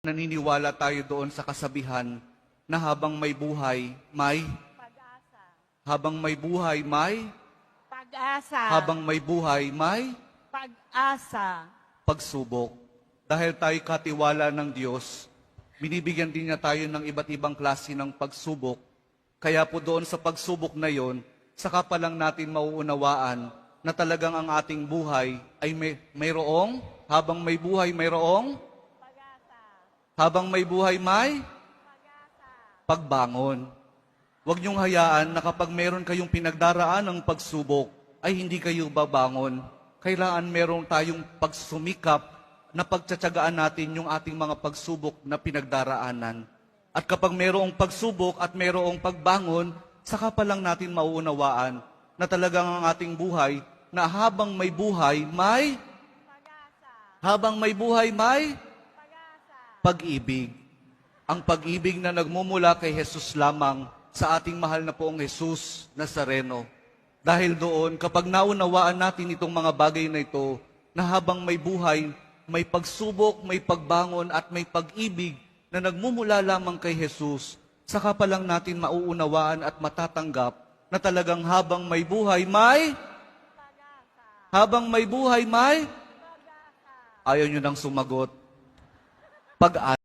Naniniwala tayo doon sa kasabihan na habang may buhay, may Pag-asa. habang may buhay, may Pag-asa. habang may buhay, may Pag-asa. pagsubok. Dahil tayo katiwala ng Diyos, binibigyan din niya tayo ng iba't ibang klase ng pagsubok. Kaya po doon sa pagsubok na yon, saka pa lang natin mauunawaan na talagang ang ating buhay ay mayroong, habang may buhay, mayroong, habang may buhay, may pagbangon. Huwag niyong hayaan na kapag meron kayong pinagdaraan ng pagsubok, ay hindi kayo babangon. Kailangan meron tayong pagsumikap na pagtsatsagaan natin yung ating mga pagsubok na pinagdaraanan. At kapag mayroong pagsubok at mayroong pagbangon, saka pa lang natin mauunawaan na talagang ang ating buhay, na habang may buhay, may habang may buhay, may pag-ibig. Ang pag-ibig na nagmumula kay Jesus lamang sa ating mahal na poong Jesus Nazareno. Dahil doon, kapag naunawaan natin itong mga bagay na ito, na habang may buhay, may pagsubok, may pagbangon at may pag-ibig na nagmumula lamang kay Jesus, saka pa lang natin mauunawaan at matatanggap na talagang habang may buhay, may habang may buhay, may ayaw nyo nang sumagot. Pag